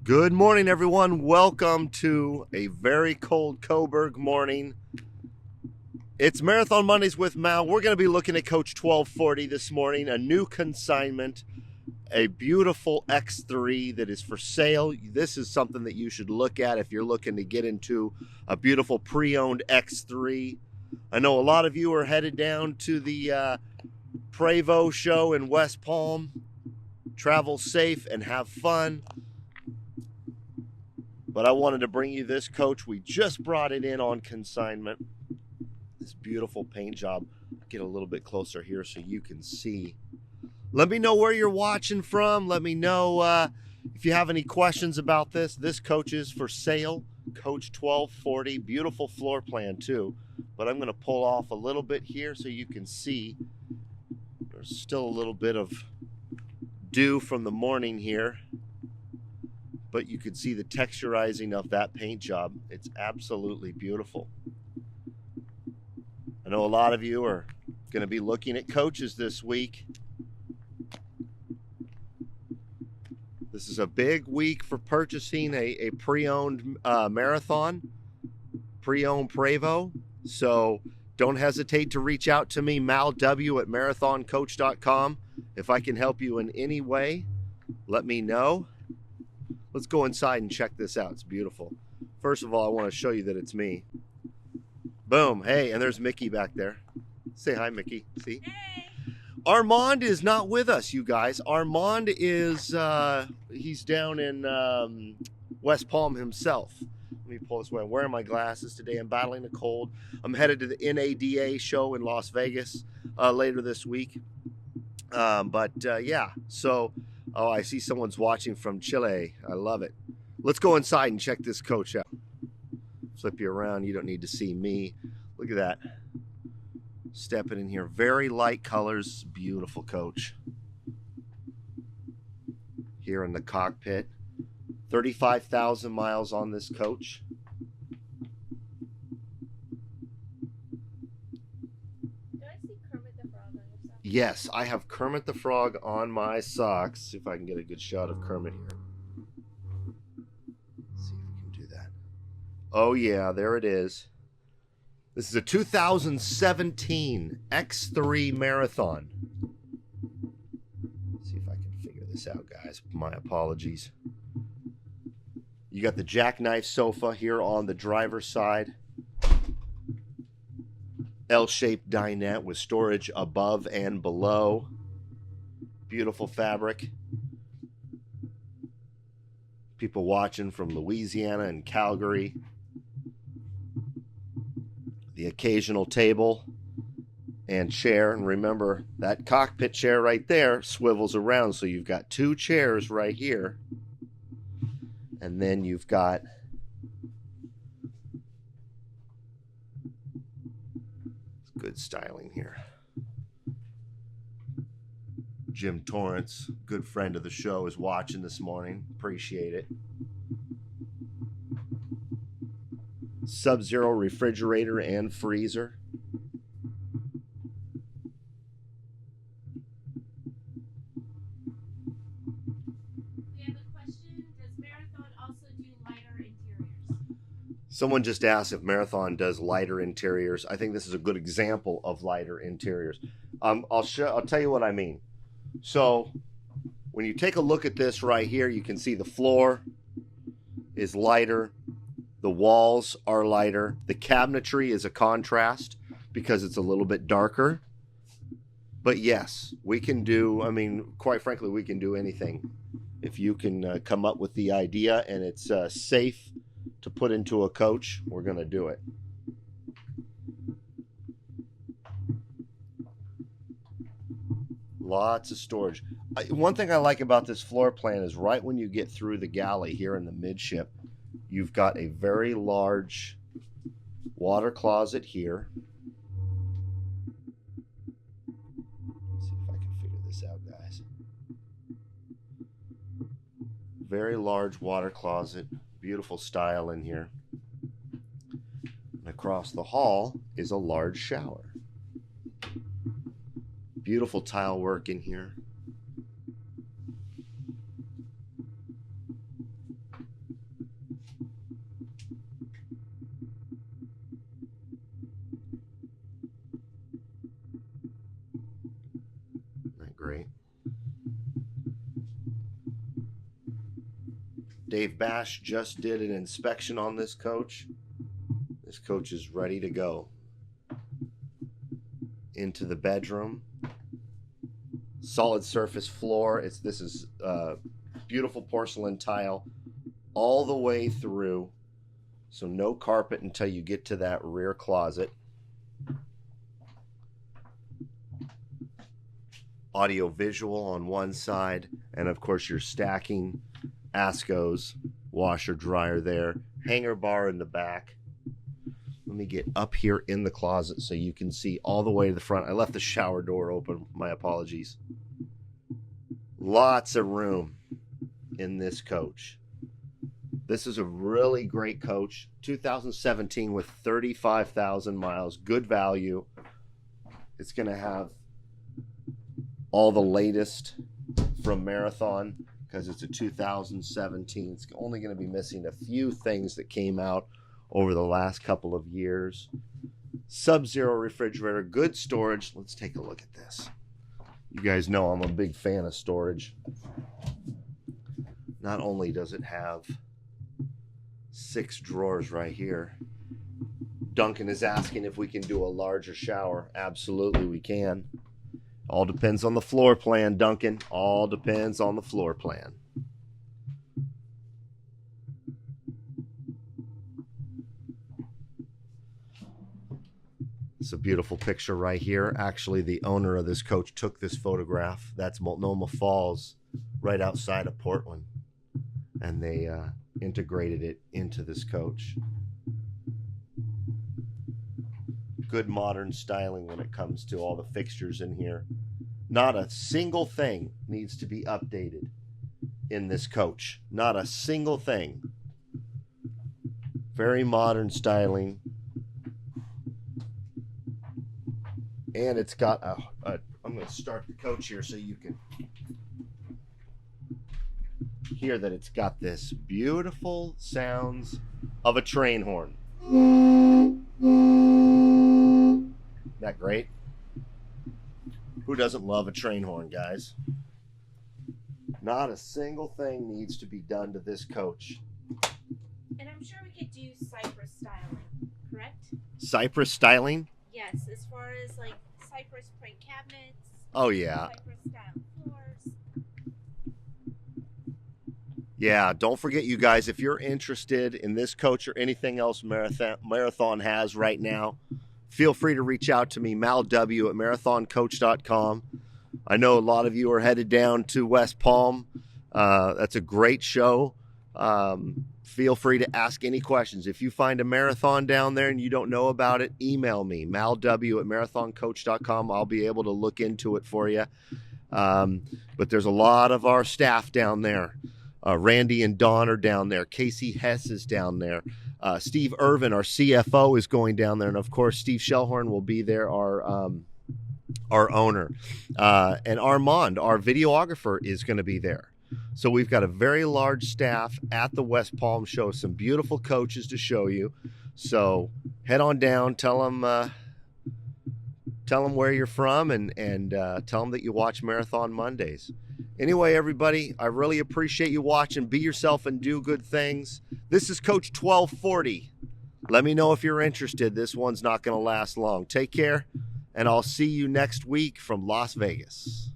Good morning, everyone. Welcome to a very cold Coburg morning. It's Marathon Mondays with Mal. We're going to be looking at Coach 1240 this morning, a new consignment, a beautiful X3 that is for sale. This is something that you should look at if you're looking to get into a beautiful pre-owned X3. I know a lot of you are headed down to the Prevost show in West Palm. Travel safe and have fun. But I wanted to bring you this coach. We just brought it in on consignment. This beautiful paint job. I'll get a little bit closer here so you can see. Let me know where you're watching from. Let me know if you have any questions about this. This coach is for sale. Coach 1240. Beautiful floor plan too. But I'm going to pull off a little bit here so you can see. There's still a little bit of dew from the morning here, but you can see the texturizing of that paint job. It's absolutely beautiful. I know a lot of you are going to be looking at coaches this week. This is a big week for purchasing a pre-owned marathon, pre-owned Prevost. So don't hesitate to reach out to me, malw@marathoncoach.com. If I can help you in any way, let me know. Let's go inside and check this out. It's beautiful. First of all, I want to show you that it's me. Boom. Hey, and there's Mickey back there. Say hi, Mickey. See? Hey. Armand is not with us, you guys. Armand is, he's down in West Palm himself. Let me pull this way. I'm wearing my glasses today. I'm battling the cold. I'm headed to the NADA show in Las Vegas later this week. Yeah, so... Oh, I see someone's watching from Chile. I love it. Let's go inside and check this coach out. Flip you around. You don't need to see me. Look at that. Stepping in here. Very light colors. Beautiful coach. Here in the cockpit. 35,000 miles on this coach. Yes, I have Kermit the Frog on my socks. See if I can get a good shot of Kermit here. Let's see if we can do that. Oh yeah, there it is. This is a 2017 X3 Marathon. Let's see if I can figure this out, guys. My apologies. You got the jackknife sofa here on the driver's side. L-shaped dinette with storage above and below. Beautiful fabric. People watching from Louisiana and Calgary. The occasional table and chair. And remember, that cockpit chair right there swivels around. So you've got two chairs right here. And then you've got good styling here. Jim Torrance, good friend of the show, is watching this morning. Appreciate it. Sub-Zero refrigerator and freezer. We have a question. Does Marathon also do lighter interiors? Someone just asked if Marathon does lighter interiors. I think this is a good example of lighter interiors. I'll tell you what I mean. So when you take a look at this right here, you can see the floor is lighter. The walls are lighter. The cabinetry is a contrast because it's a little bit darker. But yes, we can do, I mean, quite frankly, we can do anything. If you can come up with the idea and it's safe to put into a coach, we're going to do it. Lots of storage. One thing I like about this floor plan is right when you get through the galley here in the midship, you've got a very large water closet here. Let's see if I can figure this out, guys. Very large water closet. Beautiful style in here. And across the hall is a large shower. Beautiful tile work in here. Dave Bash just did an inspection on this coach. This coach is ready to go. Into the bedroom. Solid surface floor. This is beautiful porcelain tile all the way through. So no carpet until you get to that rear closet. Audio visual on one side, and of course your stacking Ascos, washer dryer there, hanger bar in the back. Let me get up here in the closet so you can see all the way to the front. I left the shower door open, my apologies. Lots of room in this coach. This is a really great coach. 2017 with 35,000 miles, good value. It's going to have all the latest from Marathon because it's a 2017. It's only going to be missing a few things that came out over the last couple of years. Sub-zero refrigerator, good storage. Let's take a look at this. You guys know I'm a big fan of storage. Not only does it have 6 drawers right here. Duncan is asking if we can do a larger shower. Absolutely we can. All depends on the floor plan, Duncan. All depends on the floor plan. It's a beautiful picture right here. Actually, the owner of this coach took this photograph. That's Multnomah Falls, right outside of Portland. And they integrated it into this coach. Good modern styling when it comes to all the fixtures in here. Not a single thing needs to be updated in this coach. Not a single thing. Very modern styling. And it's got I'm going to start the coach here so you can hear that it's got this beautiful sounds of a train horn. Isn't that great? Who doesn't love a train horn, guys? Not a single thing needs to be done to this coach. And I'm sure we could do cypress styling, correct? Cypress styling? Yes, as far as like cypress print cabinets. Oh, yeah. Cypress style floors. Yeah, don't forget, you guys, if you're interested in this coach or anything else Marathon has right now, feel free to reach out to me, Mal W at marathoncoach.com. I know a lot of you are headed down to West Palm. That's a great show. Feel free to ask any questions. If you find a marathon down there and you don't know about it, email me, malw at marathoncoach.com. I'll be able to look into it for you. But there's a lot of our staff down there. Randy and Dawn are down there. Casey Hess is down there. Steve Irvin, our CFO, is going down there. And, of course, Steve Shellhorn will be there, our owner. And Armand, our videographer, is going to be there. So we've got a very large staff at the West Palm show. Some beautiful coaches to show you. So head on down. Tell them where you're from and tell them that you watch Marathon Mondays. Anyway, everybody, I really appreciate you watching. Be yourself and do good things. This is Coach 1240. Let me know if you're interested. This one's not going to last long. Take care, and I'll see you next week from Las Vegas.